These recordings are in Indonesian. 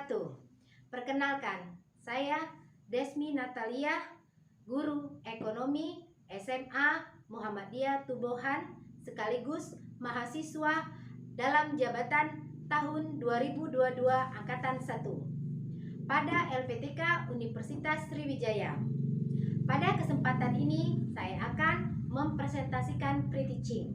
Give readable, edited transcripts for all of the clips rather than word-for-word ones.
wabarakatuh. Perkenalkan, saya Desmi Natalia, guru ekonomi SMA Muhammadiyah Tubohan, sekaligus mahasiswa dalam jabatan tahun 2022 Angkatan 1 pada LPTK Universitas Sriwijaya. Pada kesempatan ini saya akan mempresentasikan pre-teaching.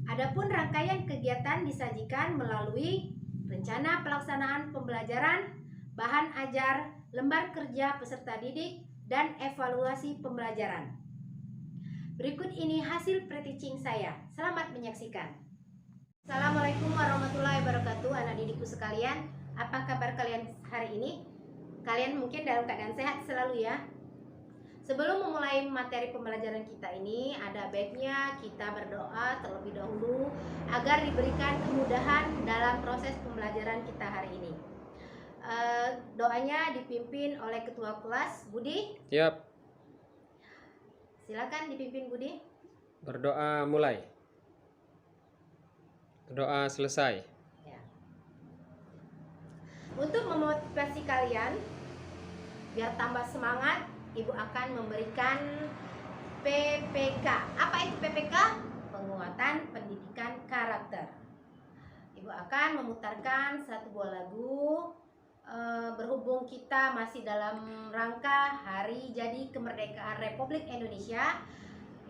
Adapun rangkaian kegiatan disajikan melalui rencana pelaksanaan pembelajaran, bahan ajar, lembar kerja peserta didik, dan evaluasi pembelajaran. Berikut ini hasil pre-teaching saya. Selamat menyaksikan. Assalamualaikum warahmatullahi wabarakatuh, anak didikku sekalian. Apa kabar kalian hari ini? Kalian mungkin dalam keadaan sehat selalu ya. Sebelum memulai materi pembelajaran kita ini, ada baiknya kita berdoa terlebih dahulu agar diberikan kemudahan dalam proses pembelajaran kita hari ini. Doanya dipimpin oleh Ketua Kelas, Budi. Siap. Silakan dipimpin Budi. Berdoa mulai. Doa selesai. Ya. Untuk memotivasi kalian biar tambah semangat, Ibu akan memberikan PPK. Apa itu PPK? Penguatan pendidikan karakter. Ibu akan memutarkan satu buah lagu. Berhubung kita masih dalam rangka Hari Jadi Kemerdekaan Republik Indonesia,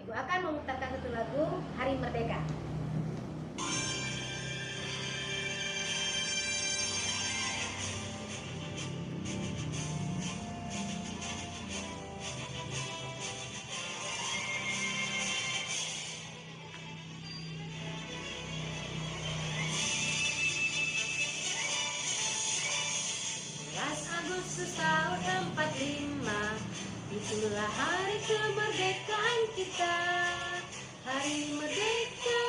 Ibu akan memutarkan satu lagu Hari Merdeka. Agustus tahun 45, itulah hari kemerdekaan kita. Hari merdeka,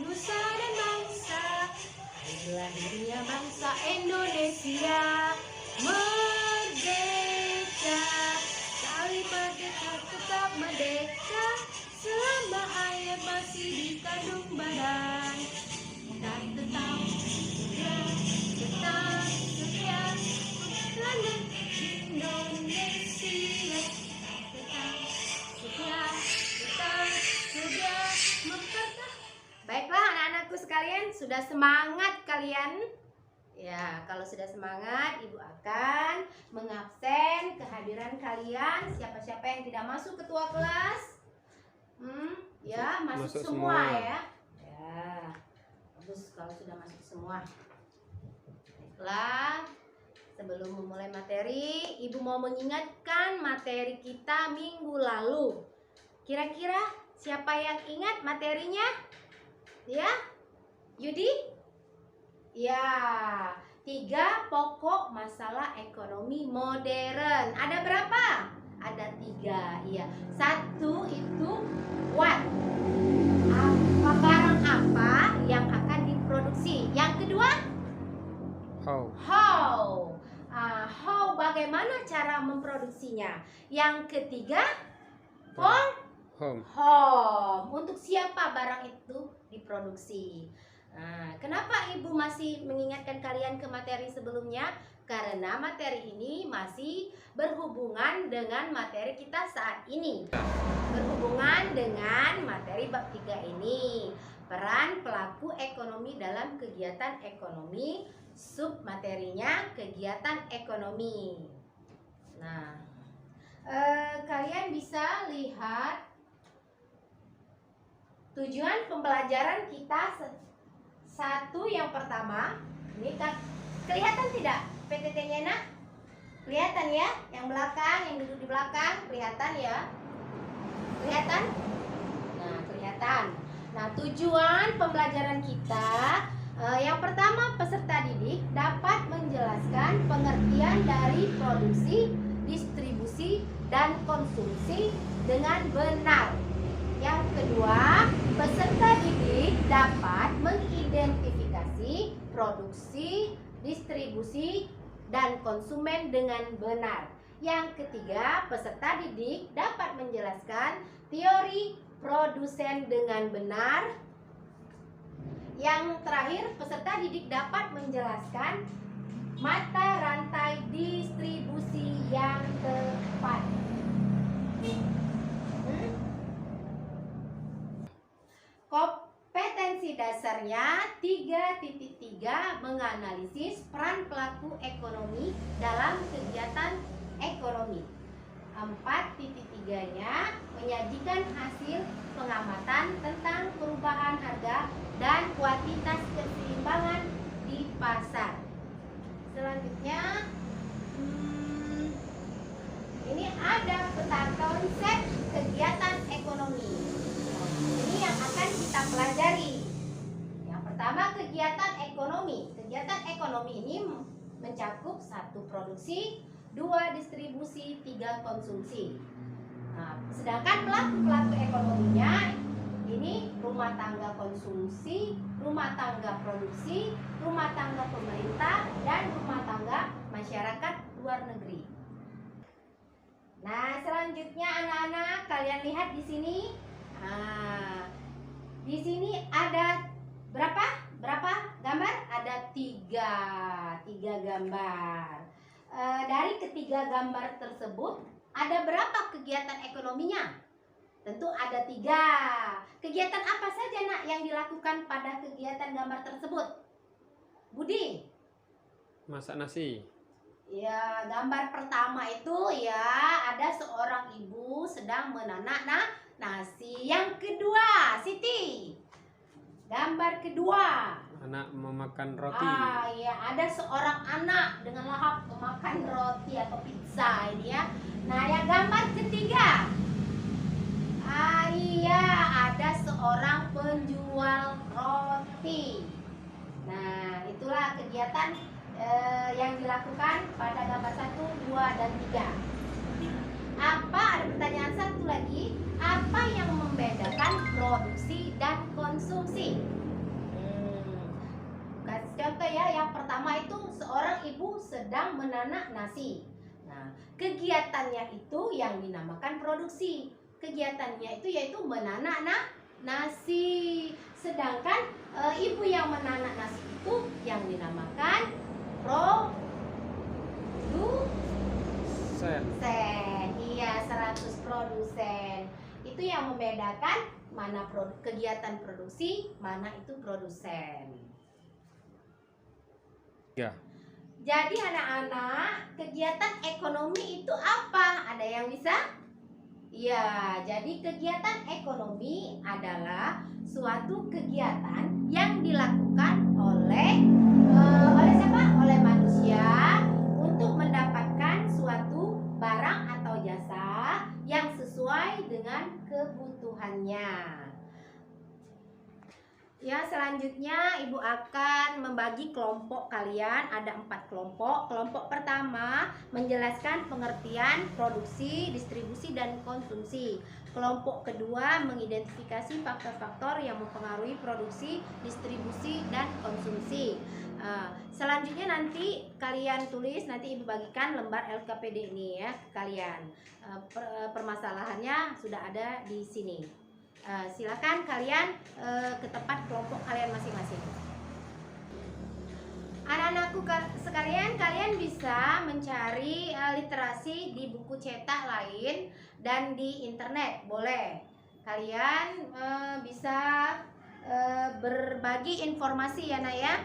nusa dan bangsa, hari lahirnya bangsa Indonesia. Merdeka, sekali merdeka tetap merdeka, selama hayat masih di kandung badan. Dan tetap setia, Indonesia, Baiklah anak-anakku sekalian, sudah semangat kalian? Ya, kalau sudah semangat, Ibu akan mengabsen kehadiran kalian. Siapa-siapa yang tidak masuk ketua kelas? Ya, masuk semua ya. Ya, bagus kalau sudah masuk semua. Baiklah. Sebelum memulai materi, Ibu mau mengingatkan materi kita minggu lalu. Kira-kira siapa yang ingat materinya? Ya? Yudi? Ya, 3 pokok masalah ekonomi modern. Ada berapa? Ada 3. Iya. 1 itu what? Barang apa yang akan diproduksi? Yang kedua? How? How bagaimana cara memproduksinya? Yang ketiga, home. Untuk siapa barang itu diproduksi? Kenapa Ibu masih mengingatkan kalian ke materi sebelumnya? Karena materi ini masih berhubungan dengan materi kita saat ini. Berhubungan dengan materi bab 3 ini. Peran pelaku ekonomi dalam kegiatan ekonomi. Sub materinya kegiatan ekonomi. Nah, kalian bisa lihat tujuan pembelajaran kita. Satu yang pertama, ini kan kelihatan tidak PTT-nya nak? Kelihatan ya? Yang belakang, yang duduk di belakang, kelihatan ya? Kelihatan? Nah, kelihatan. Nah, tujuan pembelajaran kita. Yang pertama, peserta didik dapat menjelaskan pengertian dari produksi, distribusi, dan konsumsi dengan benar. Yang kedua, peserta didik dapat mengidentifikasi produksi, distribusi, dan konsumen dengan benar. Yang ketiga, peserta didik dapat menjelaskan teori produsen dengan benar. Yang terakhir, peserta didik dapat menjelaskan mata rantai gambarnya 3.3 menganalisis peran pelaku ekonomi dalam kegiatan ekonomi. 4.3-nya menyajikan hasil pengamatan tentang perubahan harga dan kuantitas keseimbangan di pasar. Selanjutnya ini ada peta konsep kegiatan ekonomi. Ini yang akan kita pelajari. Yang pertama, kegiatan ekonomi. Kegiatan ekonomi ini mencakup 1 produksi, 2 distribusi, 3 konsumsi. Nah, sedangkan pelaku ekonominya ini rumah tangga konsumsi, rumah tangga produksi, rumah tangga pemerintah, dan rumah tangga masyarakat luar negeri. Nah, selanjutnya anak-anak, kalian lihat di sini. Nah, di sini ada berapa gambar? Ada 3 gambar. Dari ketiga gambar tersebut, ada berapa kegiatan ekonominya? Tentu ada 3. Kegiatan apa saja nak yang dilakukan pada kegiatan gambar tersebut? Budi? Masak nasi. Ya, gambar pertama itu ya ada seorang ibu sedang menanak nasi. Yang kedua, Siti. Gambar kedua. Anak memakan roti. Ya, ada seorang anak dengan lahap memakan roti atau pizza ini ya. Nah, yang gambar ketiga. Iya, ada seorang penjual roti. Nah, itulah kegiatan yang dilakukan pada gambar 1, 2, dan 3. Ada pertanyaan satu lagi. Apa yang membedakan produksi dan konsumsi? Kasih contoh ya. Yang pertama itu seorang ibu sedang menanak nasi. Nah, kegiatannya itu yang dinamakan produksi. Kegiatannya itu yaitu menanak nasi. Sedangkan ibu yang menanak nasi itu yang dinamakan produsen. Iya, 100 produsen. Itu yang membedakan mana kegiatan produksi, mana itu produsen. Ya. Jadi anak-anak, kegiatan ekonomi itu apa? Ada yang bisa? Ya, jadi kegiatan ekonomi adalah suatu kegiatan yang dilakukan oleh siapa? Oleh manusia untuk mendapatkan suatu barang atau jasa yang sesuai dengan kebutuhannya. Ya, selanjutnya Ibu akan membagi kelompok kalian. Ada 4 kelompok. Kelompok pertama menjelaskan pengertian produksi, distribusi, dan konsumsi. Kelompok kedua mengidentifikasi faktor-faktor yang mempengaruhi produksi, distribusi, dan konsumsi. Selanjutnya nanti kalian tulis, nanti Ibu bagikan lembar LKPD ini ya ke kalian. Permasalahannya sudah ada di sini. Silakan kalian ke tempat kelompok kalian masing-masing. Anak-anakku sekalian, kalian bisa mencari literasi di buku cetak lain dan di internet, boleh. Kalian bisa berbagi informasi ya nak ya.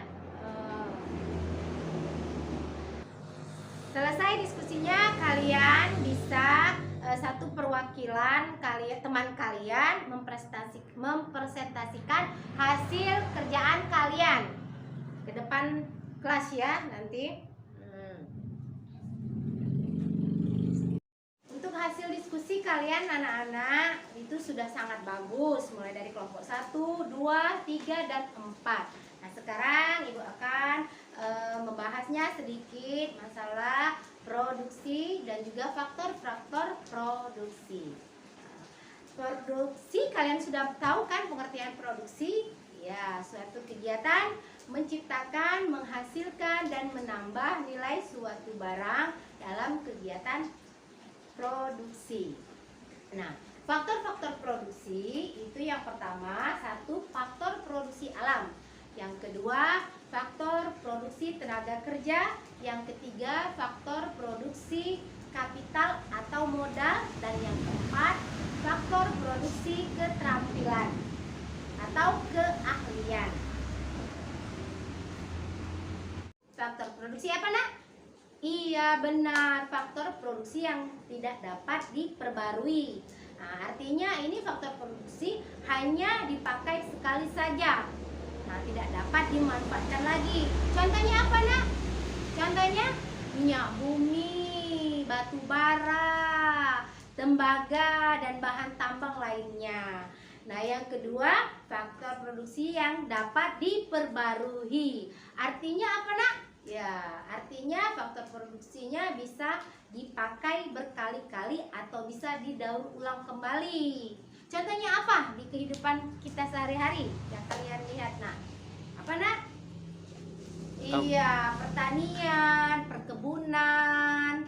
Selesai diskusinya, kalian bisa satu perwakilan teman kalian mempresentasikan hasil kerjaan kalian ke depan kelas ya nanti. Untuk hasil diskusi kalian anak-anak itu sudah sangat bagus, mulai dari kelompok 1, 2, 3, dan 4. Nah, sekarang Ibu akan membahasnya sedikit masalah produksi dan juga faktor-faktor produksi. Produksi, kalian sudah tahu kan pengertian produksi? Ya, suatu kegiatan menciptakan, menghasilkan, dan menambah nilai suatu barang dalam kegiatan produksi. Nah, faktor-faktor produksi itu yang pertama, 1 faktor produksi alam. Yang kedua, faktor produksi tenaga kerja. Yang ketiga, faktor produksi kapital atau modal. Dan yang keempat, faktor produksi keterampilan atau keahlian. produksi apa nak? Iya benar, faktor produksi yang tidak dapat diperbarui. Nah, artinya ini faktor produksi hanya dipakai sekali saja. Nah, tidak dapat dimanfaatkan lagi. Contohnya apa nak? Contohnya minyak bumi, batu bara, tembaga, dan bahan tambang lainnya. Nah, yang kedua, faktor produksi yang dapat diperbarui. Artinya apa nak? Ya, artinya faktor produksinya bisa dipakai berkali-kali atau bisa didaur ulang kembali. Contohnya apa di kehidupan kita sehari-hari yang kalian lihat nak? Apa nak? Iya, pertanian, perkebunan,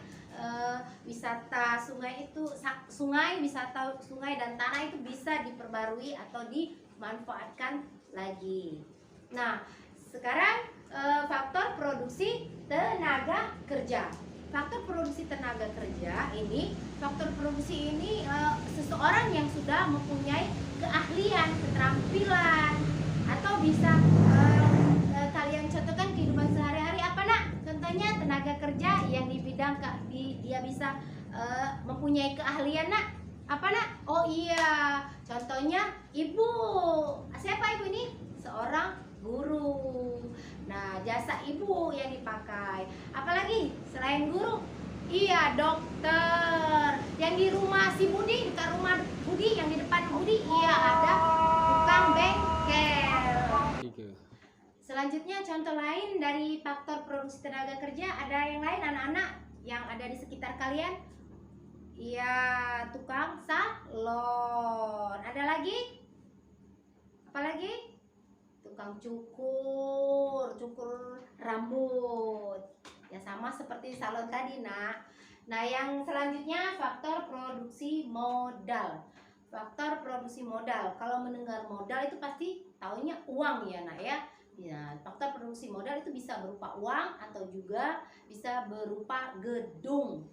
wisata sungai itu wisata sungai dan tanah itu bisa diperbarui atau dimanfaatkan lagi. Nah, sekarang faktor produksi tenaga kerja. Faktor produksi tenaga kerja ini, seseorang yang sudah mempunyai keahlian, keterampilan, atau bisa kalian contohkan kehidupan sehari-hari apa nak? Contohnya tenaga kerja yang di bidang dia bisa mempunyai keahlian nak? Apa nak? Oh iya, contohnya ibu. Siapa ibu ini? Seorang guru. Nah, jasa ibu yang dipakai. Apalagi selain guru? Iya, dokter. Yang di rumah si Budi, dekat rumah Budi, yang di depan Budi, iya ada tukang bengkel. Selanjutnya contoh lain dari faktor produksi tenaga kerja, ada yang lain anak-anak yang ada di sekitar kalian? Iya, tukang salon. Ada lagi? Apa lagi? Tukang cukur rambut. Ya sama seperti salon tadi nak. Nah, yang selanjutnya faktor produksi modal. Faktor produksi modal. Kalau mendengar modal itu pasti taunya uang ya nak ya. Ya, faktor produksi modal itu bisa berupa uang atau juga bisa berupa gedung,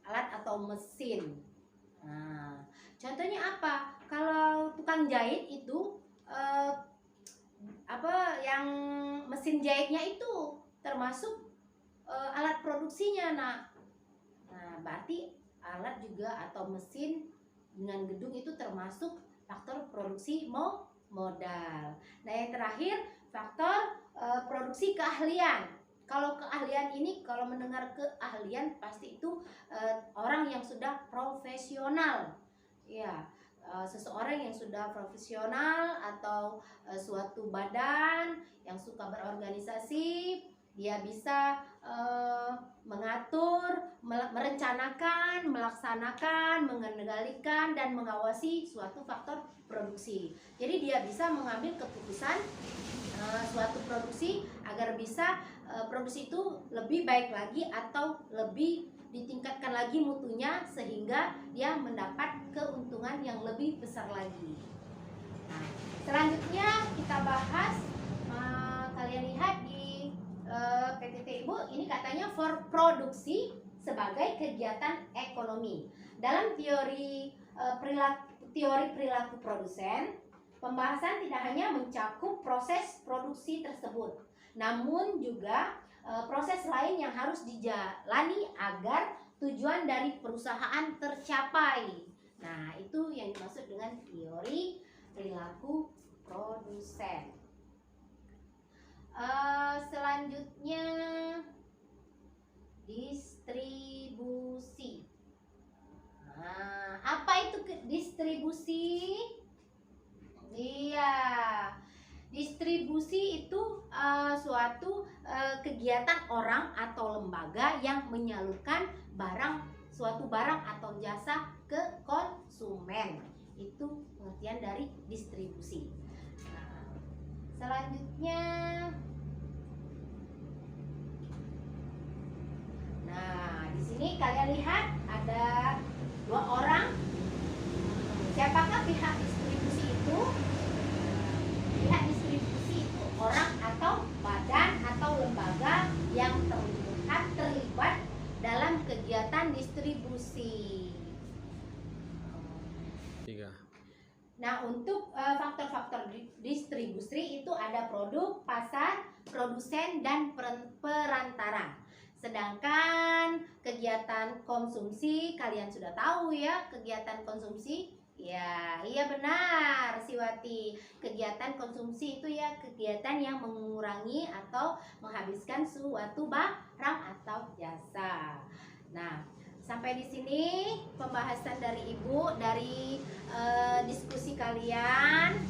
alat atau mesin. Nah, contohnya apa? Kalau tukang jahit itu yang mesin jahitnya itu termasuk alat produksinya nak. Nah, berarti alat juga atau mesin dengan gedung itu termasuk faktor produksi modal. Nah, yang terakhir faktor produksi keahlian. Kalau keahlian ini, kalau mendengar keahlian pasti itu orang yang sudah profesional. Ya, seseorang yang sudah profesional atau suatu badan yang suka berorganisasi, dia bisa mengatur, merencanakan, melaksanakan, mengendalikan dan mengawasi suatu faktor produksi. Jadi dia bisa mengambil keputusan suatu produksi agar bisa produksi itu lebih baik lagi atau lebih ditingkatkan lagi mutunya sehingga dia mendapat keuntungan yang lebih besar lagi. Nah, selanjutnya kita bahas, kalian lihat di PPT Ibu ini katanya for produksi sebagai kegiatan ekonomi. Dalam teori perilaku produsen, pembahasan tidak hanya mencakup proses produksi tersebut, namun juga proses lain yang harus dijalani agar tujuan dari perusahaan tercapai. Nah, itu yang dimaksud dengan teori perilaku produsen. Selanjutnya distribusi. Nah, apa itu distribusi? Iya, distribusi itu suatu kegiatan orang atau lembaga yang menyalurkan suatu barang atau jasa ke konsumen. Itu pengertian dari distribusi. Nah, selanjutnya, di sini kalian lihat ada dua orang. Siapakah pihak distribusi itu? Pihak distribusi itu orang atau badan atau lembaga yang terlibat dalam kegiatan distribusi. Nah, untuk faktor-faktor distribusi itu ada produk, pasar, produsen, dan perantara. Sedangkan kegiatan konsumsi, kalian sudah tahu ya, kegiatan konsumsi. Ya, iya benar, Siwati. Kegiatan konsumsi itu ya kegiatan yang mengurangi atau menghabiskan suatu barang atau jasa. Nah, sampai di sini pembahasan dari Ibu dari diskusi kalian.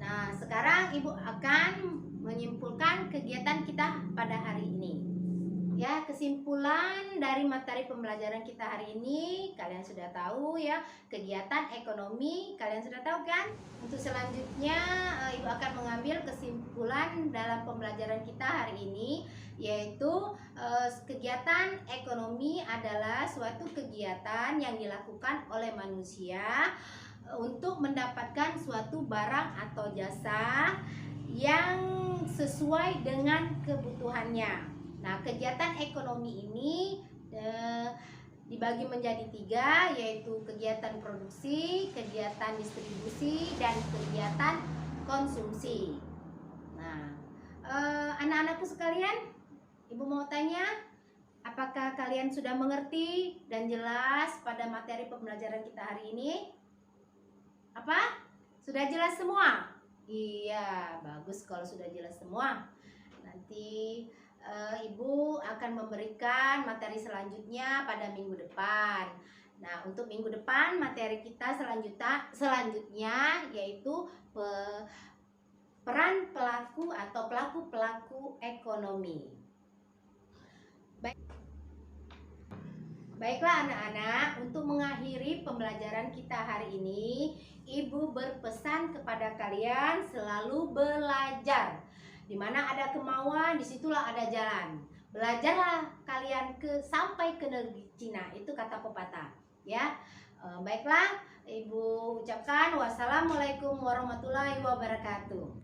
Nah, sekarang Ibu akan menyimpulkan kegiatan kita pada hari ini. Ya, kesimpulan dari materi pembelajaran kita hari ini kalian sudah tahu ya, kegiatan ekonomi kalian sudah tahu kan? Untuk selanjutnya Ibu akan mengambil kesimpulan dalam pembelajaran kita hari ini, yaitu kegiatan ekonomi adalah suatu kegiatan yang dilakukan oleh manusia untuk mendapatkan suatu barang atau jasa yang sesuai dengan kebutuhannya. Nah, kegiatan ekonomi ini dibagi menjadi 3, yaitu kegiatan produksi, kegiatan distribusi, dan kegiatan konsumsi. Nah, anak-anakku sekalian, Ibu mau tanya, apakah kalian sudah mengerti dan jelas pada materi pembelajaran kita hari ini? Apa? Sudah jelas semua? Iya, bagus kalau sudah jelas semua. Nanti Ibu akan memberikan materi selanjutnya pada minggu depan. Nah, untuk minggu depan materi kita selanjutnya yaitu peran pelaku atau pelaku-pelaku ekonomi. Baiklah anak-anak, untuk mengakhiri pembelajaran kita hari ini, Ibu berpesan kepada kalian selalu belajar. Di mana ada kemauan, disitulah ada jalan. Belajarlah kalian sampai ke negeri Cina, itu kata pepatah. Ya, baiklah, Ibu ucapkan wassalamualaikum warahmatullahi wabarakatuh.